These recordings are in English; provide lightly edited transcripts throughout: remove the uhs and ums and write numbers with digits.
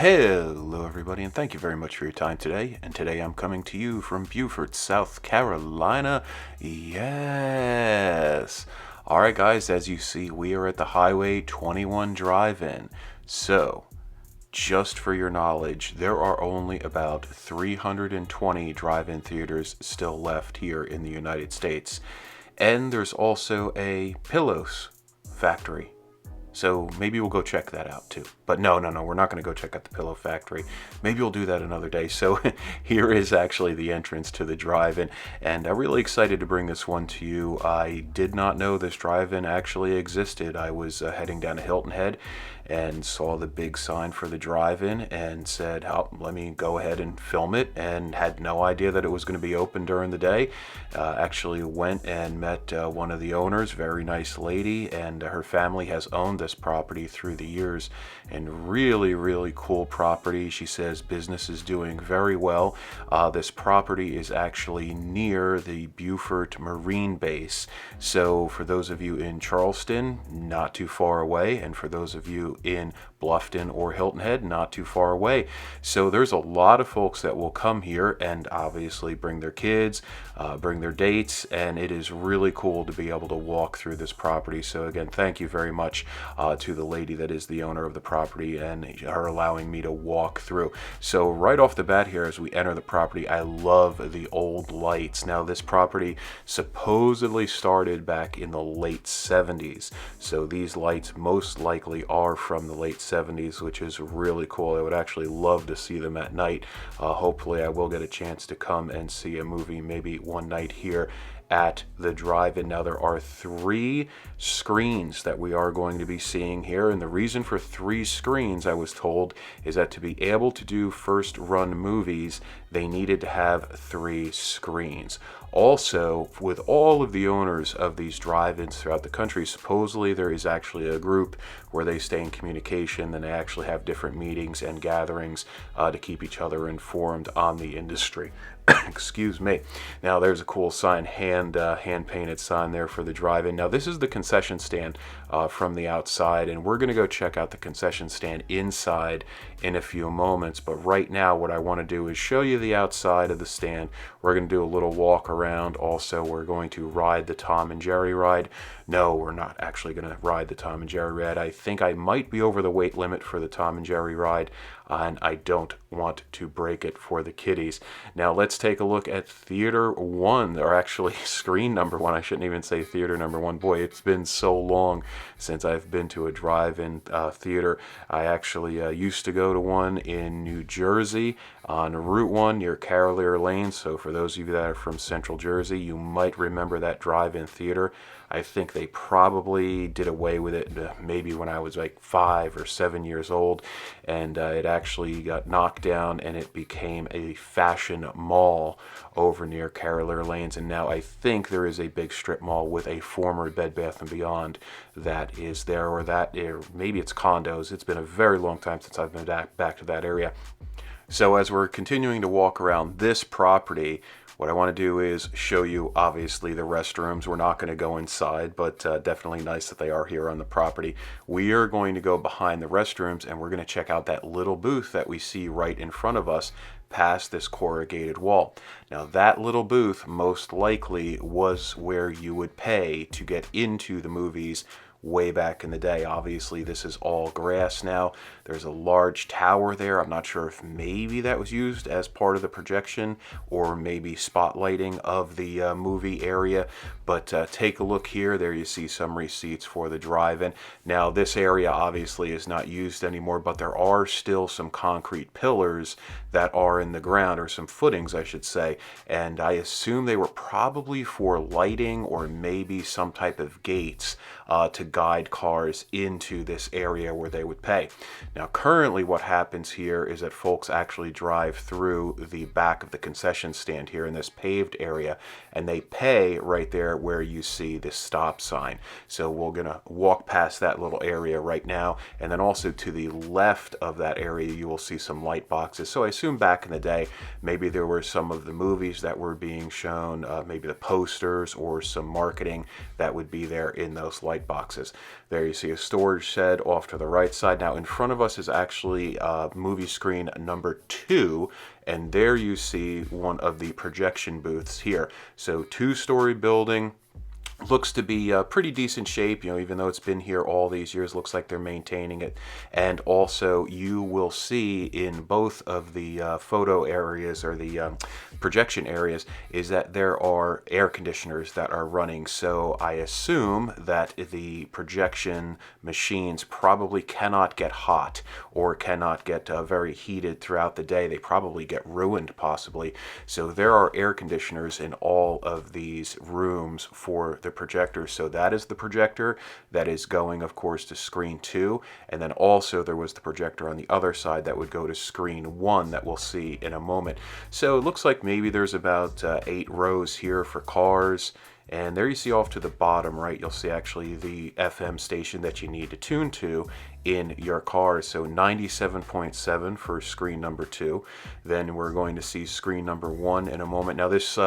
Hello everybody, and thank you very much for your time today. And today I'm coming to you from Beaufort, South Carolina. Yes! Alright guys, as you see, we are at the Highway 21 Drive-In. So, just for your knowledge, there are only about 320 drive-in theaters still left here in the United States. And there's also a Pillows factory. So maybe we'll go check that out too. But no, we're not going to go check out the Pillow Factory. Maybe we'll do that another day. So here is actually the entrance to the drive-in, and I'm really excited to bring this one to you. I did not know this drive-in actually existed. I was heading down to Hilton Head and saw the big sign for the drive-in and said, oh, let me go ahead and film it, and had no idea that it was going to be open during the day. Actually went and met one of the owners, very nice lady, and her family has owned this property through the years, and really cool property. She says business is doing very well. This property is actually near the Beaufort Marine Base, so for those of you in Charleston, not too far away, and for those of you in Bluffton or Hilton Head, not too far away. So there's a lot of folks that will come here and obviously bring their kids, bring their dates, and it is really cool to be able to walk through this property. So again, thank you very much to the lady that is the owner of the property and her allowing me to walk through. So right off the bat here, as we enter the property, I love the old lights. Now this property supposedly started back in the late 70s. So these lights most likely are from the late 70s, which is really cool. I would actually love to see them at night. Hopefully I will get a chance to come and see a movie maybe one night here at the drive-in. Now there are 3 screens that we are going to be seeing here, and the reason for 3 screens, I was told, is that to be able to do first run movies, they needed to have 3 screens. Also, with all of the owners of these drive-ins throughout the country, supposedly there is actually a group where they stay in communication, and they actually have different meetings and gatherings to keep each other informed on the industry. Excuse me. Now there's a cool sign, hand painted sign there for the drive-in. Now this is the concession stand from the outside, and we're going to go check out the concession stand inside in a few moments. But right now what I want to do is show you the outside of the stand. We're going to do a little walk around. Also, we're going to ride the Tom and Jerry ride. No, we're not actually going to ride the Tom and Jerry ride. I think I might be over the weight limit for the Tom and Jerry ride, and I don't want to break it for the kiddies. Now let's take a look at theater 1, or actually screen number 1. I shouldn't even say theater number 1. Boy, it's been so long since I've been to a drive-in theater. I actually used to go to one in New Jersey on Route 1 near Carolier Lane. So for those of you that are from Central Jersey, you might remember that drive-in theater. I think they probably did away with it maybe when I was like 5 or 7 years old, and it actually got knocked down and it became a fashion mall over near Carolier Lanes, and now I think there is a big strip mall with a former Bed Bath & Beyond that is there, or maybe it's condos. It's been a very long time since I've been back to that area. So as we're continuing to walk around this property, what I want to do is show you, obviously, the restrooms. We're not going to go inside, but definitely nice that they are here on the property. We are going to go behind the restrooms, and we're going to check out that little booth that we see right in front of us past this corrugated wall. Now that little booth most likely was where you would pay to get into the movies way back in the day. Obviously this is all grass now. There's a large tower there. I'm not sure if maybe that was used as part of the projection or maybe spotlighting of the movie area, but take a look here. There you see some receipts for the drive-in. Now this area obviously is not used anymore, but there are still some concrete pillars that are in the ground, or some footings I should say, and I assume they were probably for lighting or maybe some type of gates to guide cars into this area where they would pay. Now currently what happens here is that folks actually drive through the back of the concession stand here in this paved area, and they pay right there where you see this stop sign. So we're gonna walk past that little area right now, and then also to the left of that area you will see some light boxes. So I assume back in the day maybe there were some of the movies that were being shown, maybe the posters or some marketing that would be there in those light boxes. boxes. There you see a storage shed off to the right side. Now in front of us is actually movie screen number 2, and there you see one of the projection booths here. So 2-story building. Looks to be pretty decent shape, even though it's been here all these years. Looks like they're maintaining it. And also you will see in both of the photo areas, or the projection areas, is that there are air conditioners that are running. So I assume that the projection machines probably cannot get hot, or cannot get very heated throughout the day. They probably get ruined, possibly. So there are air conditioners in all of these rooms for the projector. So that is the projector that is going, of course, to screen 2, and then also there was the projector on the other side that would go to screen 1 that we'll see in a moment. So it looks like maybe there's about 8 rows here for cars. And there you see off to the bottom right, you'll see actually the FM station that you need to tune to in your car. So 97.7 for screen number 2. Then we're going to see screen number 1 in a moment. Now this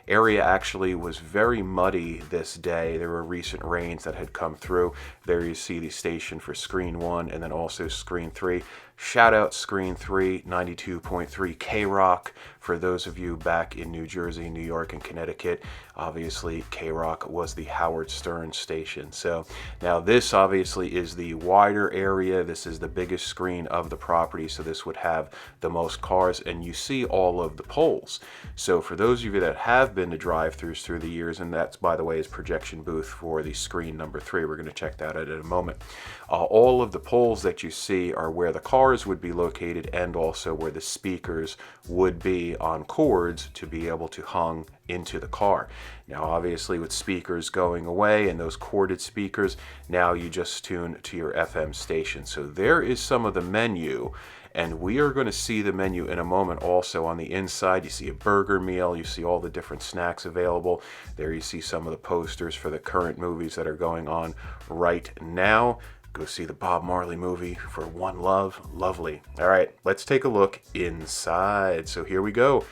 area actually was very muddy this day. There were recent rains that had come through. There you see the station for screen 1, and then also screen 3. Shout out screen 3, 92.3 K-Rock. For those of you back in New Jersey, New York, and Connecticut, obviously K-Rock was the Howard Stern station. So now this obviously is the wider area. This is the biggest screen of the property, so this would have the most cars, and you see all of the poles. So for those of you that have been to drive-thrus through the years, and that's, by the way, is projection booth for the screen number 3. We're going to check that out in a moment. All of the poles that you see are where the cars would be located, and also where the speakers would be on cords to be able to hung into the car. Now obviously with speakers going away and those corded speakers, now you just tune to your FM station. So there is some of the menu, and we are going to see the menu in a moment. Also on the inside you see a burger meal, you see all the different snacks available. There you see some of the posters for the current movies that are going on right now. Go see the Bob Marley movie for One Love. Lovely. All right, let's take a look inside. So here we go.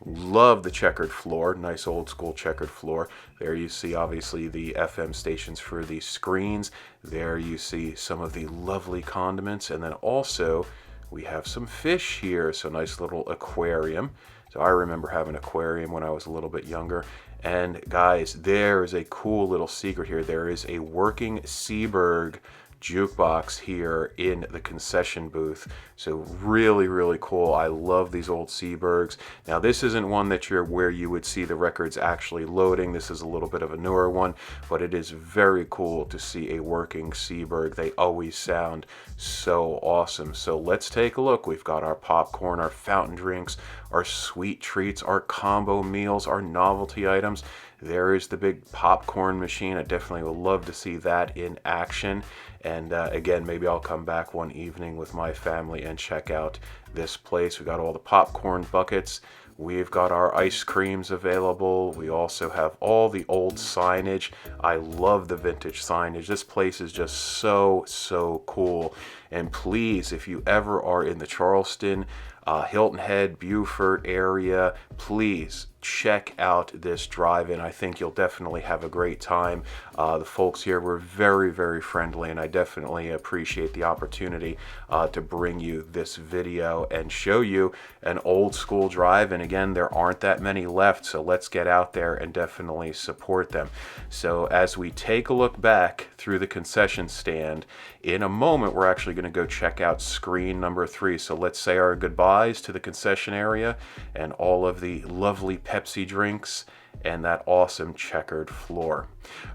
Love the checkered floor. Nice old school checkered floor. There you see obviously the FM stations for the screens. There you see some of the lovely condiments, and then also we have some fish here. So nice little aquarium. So I remember having an aquarium when I was a little bit younger. And guys, there is a cool little secret here. There is a working Seaberg jukebox here in the concession booth. So really, really cool. I love these old Seabergs. Now this isn't one that where you would see the records actually loading. This is a little bit of a newer one, but it is very cool to see a working Seaberg. They always sound so awesome. So let's take a look. We've got our popcorn, our fountain drinks, our sweet treats, our combo meals, our novelty items. There is the big popcorn machine. I definitely would love to see that in action. And again, maybe I'll come back one evening with my family and check out this place. We got all the popcorn buckets. We've got our ice creams available. We also have all the old signage. I love the vintage signage. This place is just so, so cool. And please, if you ever are in the Charleston, Hilton Head, Beaufort area, please check out this drive-in. I think you'll definitely have a great time. The folks here were very, very friendly, and I definitely appreciate the opportunity to bring you this video and show you an old school drive-in. Again, there aren't that many left, so let's get out there and definitely support them. So as we take a look back through the concession stand, in a moment we're actually going to go check out screen number 3. So let's say our goodbyes to the concession area and all of the lovely Pepsi drinks and that awesome checkered floor.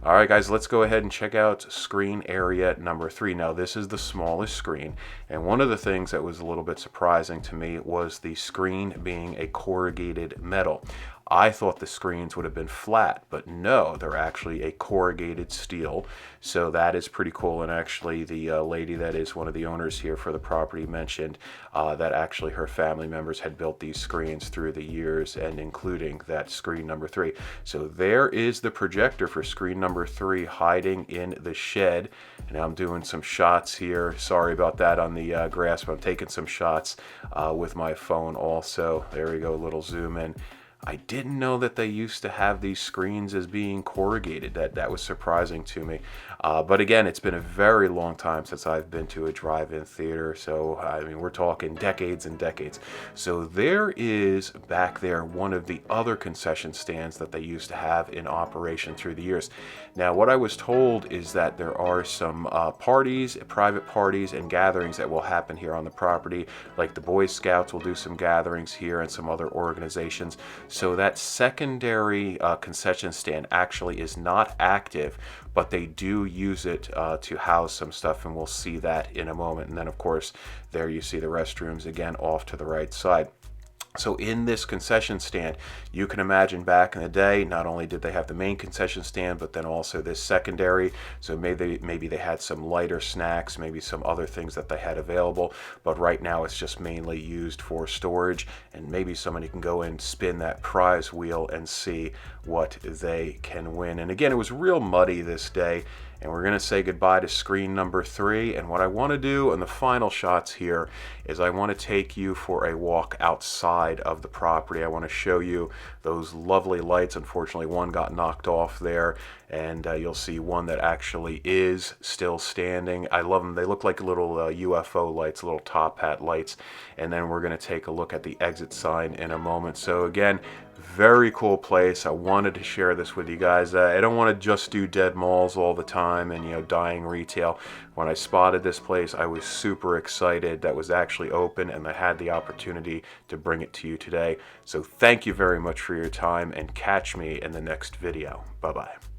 All right, guys, let's go ahead and check out screen area number 3. Now, this is the smallest screen, and one of the things that was a little bit surprising to me was the screen being a corrugated metal. I thought the screens would have been flat, but no, they're actually a corrugated steel. So that is pretty cool. And actually the lady that is one of the owners here for the property mentioned that actually her family members had built these screens through the years, and including that screen number 3. So there is the projector for screen number 3 hiding in the shed. And I'm doing some shots here. Sorry about that on the grass, but I'm taking some shots with my phone also. There we go, a little zoom in. I didn't know that they used to have these screens as being corrugated. That was surprising to me. But again, it's been a very long time since I've been to a drive-in theater. So I mean, we're talking decades and decades. So there is back there one of the other concession stands that they used to have in operation through the years. Now, what I was told is that there are some parties, private parties, and gatherings that will happen here on the property. Like the Boy Scouts will do some gatherings here, and some other organizations. So that secondary concession stand actually is not active, but they do use it to house some stuff, and we'll see that in a moment. And then, of course, there you see the restrooms again off to the right side. So in this concession stand, you can imagine back in the day, not only did they have the main concession stand, but then also this secondary. So maybe they had some lighter snacks, maybe some other things that they had available. But right now it's just mainly used for storage, and maybe somebody can go and spin that prize wheel and see what they can win. And again, it was real muddy this day. And we're going to say goodbye to screen number 3. And what I want to do in the final shots here is I want to take you for a walk outside of the property. I want to show you those lovely lights. Unfortunately, one got knocked off there, and you'll see one that actually is still standing. I love them. They look like little UFO lights, little top hat lights. And then we're going to take a look at the exit sign in a moment. So again, very cool place. I wanted to share this with you guys. I don't want to just do dead malls all the time and, dying retail. When I spotted this place, I was super excited that was actually open, and I had the opportunity to bring it to you today. So thank you very much for your time, and catch me in the next video. Bye-bye.